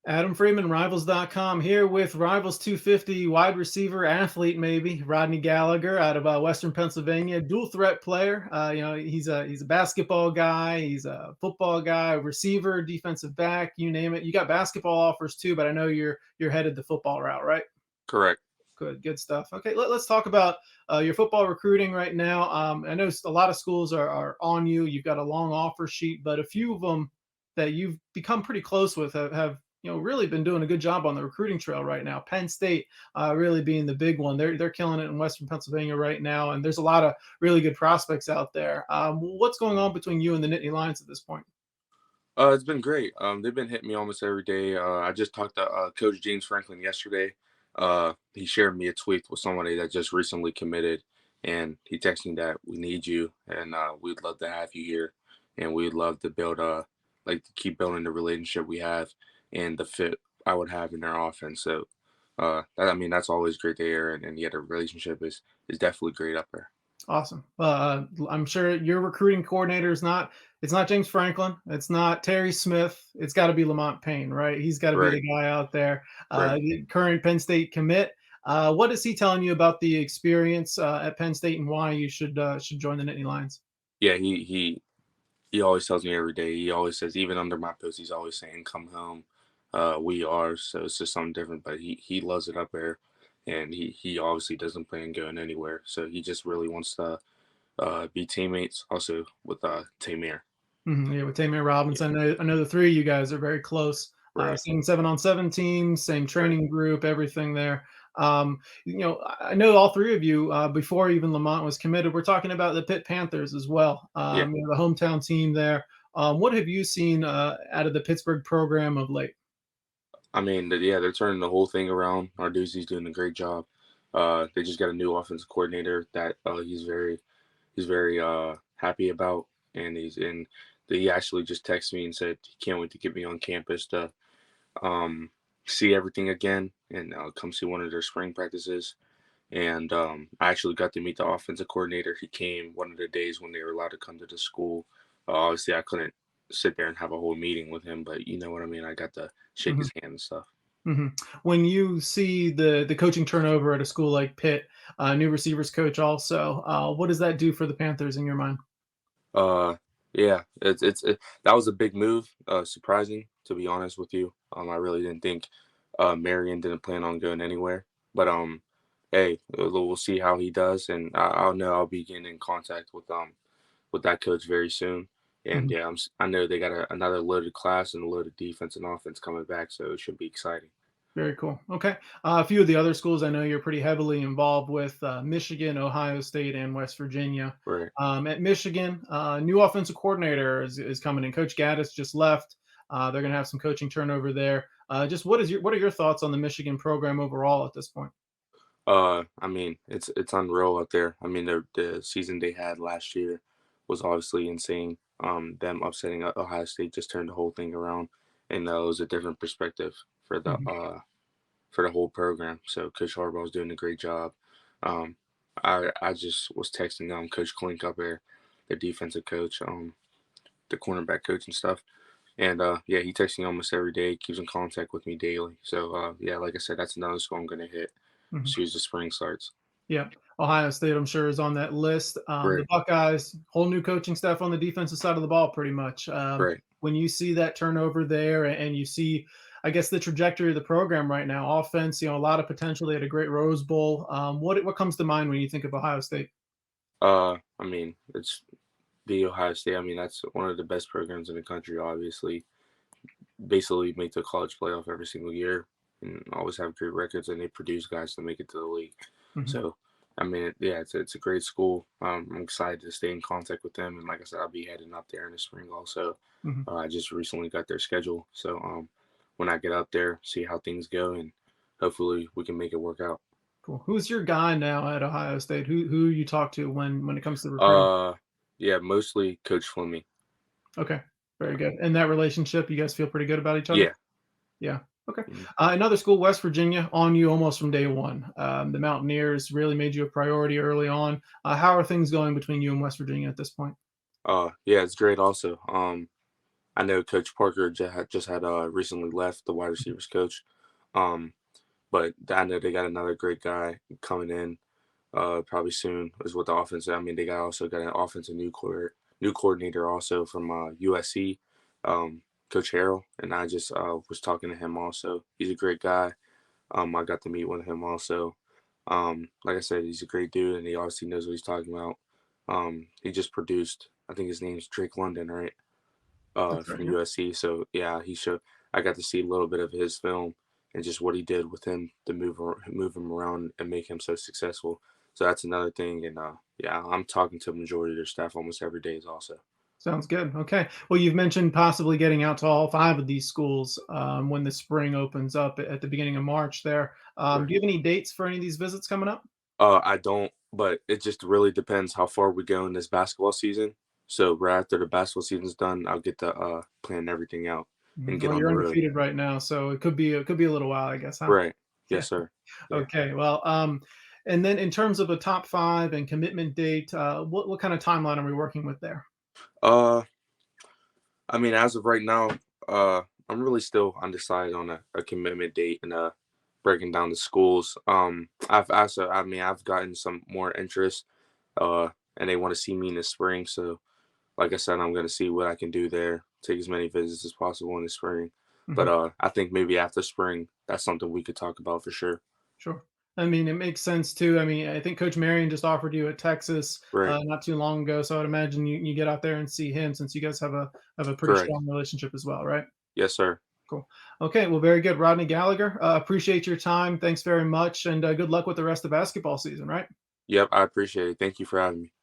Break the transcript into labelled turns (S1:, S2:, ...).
S1: Adam Friedman, Rivals.com, here with Rivals 250 wide receiver athlete, maybe Rodney Gallagher out of Western Pennsylvania, dual threat player. He's a basketball guy, he's a football guy, receiver, defensive back, you name it. You got basketball offers too, but I know you're headed the football route, right?
S2: Correct.
S1: Good stuff. Okay, let's talk about your football recruiting right now. I know a lot of schools are on you. You've got a long offer sheet, but a few of them that you've become pretty close with have really been doing a good job on the recruiting trail right now. Penn State really being the big one. They're killing it in Western Pennsylvania right now, and there's a lot of really good prospects out there. What's going on between you and the Nittany Lions at this point?
S2: It's been great. They've been hitting me almost every day. I just talked to Coach James Franklin yesterday. He shared me a tweet with somebody that just recently committed, and he texted me that we need you, and we'd love to have you here, and we'd love to build like to keep building the relationship we have and the fit I would have in their offense. So, that's always great to hear, and yeah, the relationship is definitely great up there.
S1: Awesome. I'm sure your recruiting coordinator is not. It's not James Franklin. It's not Terry Smith. It's got to be Lamont Payne, right? He's got to be
S2: Right,
S1: the guy out there.
S2: right.
S1: The current Penn State commit. What is he telling you about the experience at Penn State and why you should join the Nittany Lions?
S2: Yeah, he always tells me every day. He always says, even under my post, he's always saying, "Come home." We are, so it's just something different. But he loves it up there, and he obviously doesn't plan on going anywhere. So he just really wants to be teammates, also with Tamir.
S1: Yeah, with Tamir Robinson,
S2: Yeah,
S1: I know the three of you guys are very close.
S2: right.
S1: Same 7-on-7 team, same
S2: Right.
S1: training group, everything there. I know all three of you before even Lamont was committed. We're talking about the Pitt Panthers as well.
S2: Yeah.
S1: The hometown team there. What have you seen out of the Pittsburgh program of late?
S2: Yeah, they're turning the whole thing around. Our Narduzzi's doing a great job. They just got a new offensive coordinator that he's very happy about, and he actually just texted me and said he can't wait to get me on campus to um, see everything again and come see one of their spring practices. And I actually got to meet the offensive coordinator. He came one of the days when they were allowed to come to the school. Obviously, I couldn't sit there and have a whole meeting with him, but you know what I mean. I got to shake
S1: Mhm.
S2: his hand and stuff.
S1: When you see the coaching turnover at a school like Pitt, new receivers coach also, what does that do for the Panthers in your mind?
S2: Uh, yeah, that was a big move. Surprising to be honest with you. I really didn't think Marion didn't plan on going anywhere, but hey, we'll see how he does, and I'll know I'll be getting in contact with that coach very soon. And
S1: Mhm.
S2: yeah, I know they got another loaded class and a loaded defense and offense coming back, so it should be exciting.
S1: Very cool. Okay. A few of the other schools I know you're pretty heavily involved with Michigan, Ohio State, and West Virginia.
S2: Right.
S1: At Michigan, new offensive coordinator is coming in. Coach Gaddis just left. They're going to have some coaching turnover there. Just what are your thoughts on the Michigan program overall at this point?
S2: It's unreal up there. I mean, the season they had last year was obviously insane. Them upsetting Ohio State just turned the whole thing around, and it was a different perspective for the
S1: Mhm.
S2: whole program. So Coach Harbaugh was doing a great job. Um, I just was texting Coach Klink up there, the defensive coach, the cornerback coach and stuff. And yeah, he texts me almost every day, keeps in contact with me daily. So yeah, like I said, that's another school I'm gonna hit as
S1: Mhm.
S2: soon as the spring starts.
S1: Yeah. Ohio State, I'm sure, is on that list. The
S2: Right,
S1: Buckeyes, whole new coaching staff on the defensive side of the ball, pretty much.
S2: right.
S1: When you see that turnover there and you see, I guess, the trajectory of the program right now, offense, a lot of potential. They had a great Rose Bowl. What comes to mind when you think of Ohio State?
S2: It's the Ohio State. I mean, that's one of the best programs in the country. Obviously, basically make the college playoff every single year, and always have great records, and they produce guys to make it to the league.
S1: Mhm.
S2: So, yeah, it's a great school. I'm excited to stay in contact with them, and like I said, I'll be heading up there in the spring. Also,
S1: Mhm.
S2: I just recently got their schedule, so when I get up there, see how things go, and hopefully we can make it work out.
S1: Cool. Who's your guy now at Ohio State? Who you talk to when it comes to recruiting?
S2: Uh, yeah, mostly Coach Fleming.
S1: Okay, very good. And that relationship, you guys feel pretty good about each other?
S2: Yeah.
S1: Yeah. Okay.
S2: Mhm.
S1: Another school, West Virginia, on you almost from day one. The Mountaineers really made you a priority early on. How are things going between you and West Virginia at this point?
S2: Yeah, it's great. Also, I know Coach Parker just had recently left, the wide receivers coach. Um, but I know they got another great guy coming in probably soon is what the offense. I mean, they also got an offensive new coordinator also from USC, Coach Harrell, and I just was talking to him also. He's a great guy. I got to meet with him also. Like I said, he's a great dude, and he obviously knows what he's talking about. He just produced. I think his name's Drake London, right?
S1: That's right.
S2: From
S1: Yep.
S2: USC. So yeah, he showed. I got to see a little bit of his film and just what he did with him to move him around and make him so successful. So that's another thing. And yeah, I'm talking to the majority of their staff almost every day. Is also
S1: Sounds good. Okay. Well, you've mentioned possibly getting out to all five of these schools when the spring opens up at the beginning of March. There.
S2: right.
S1: Do you have any dates for any of these visits coming up?
S2: I don't, but it just really depends how far we go in this basketball season. So right after the basketball season's done, I'll get to plan everything out and get
S1: Well,
S2: on
S1: you're
S2: the road.
S1: undefeated right now, so it could be a little while, I guess, huh?
S2: Right.
S1: Yeah.
S2: Yes, sir. Yeah.
S1: Okay. Well, and then in terms of a top five and commitment date, what kind of timeline are we working with there?
S2: Uh, I mean, as of right now, uh, I'm really still undecided on a commitment date and breaking down the schools. I mean, I've gotten some more interest, and they want to see me in the spring. So, like I said, I'm gonna see what I can do there. Take as many visits as possible in the spring. But
S1: Mhm.
S2: I think maybe after spring, that's something we could talk about for sure.
S1: Sure. I mean, it makes sense too. I mean, I think Coach Marion just offered you at Texas
S2: Right.
S1: not too long ago, so I'd imagine you get out there and see him since you guys have a pretty
S2: Correct.
S1: strong relationship as well, right?
S2: Yes, sir.
S1: Cool. Okay. Well, very good, Rodney Gallagher. Appreciate your time. Thanks very much, and good luck with the rest of the basketball season. Right.
S2: Yep, I appreciate it. Thank you for having me.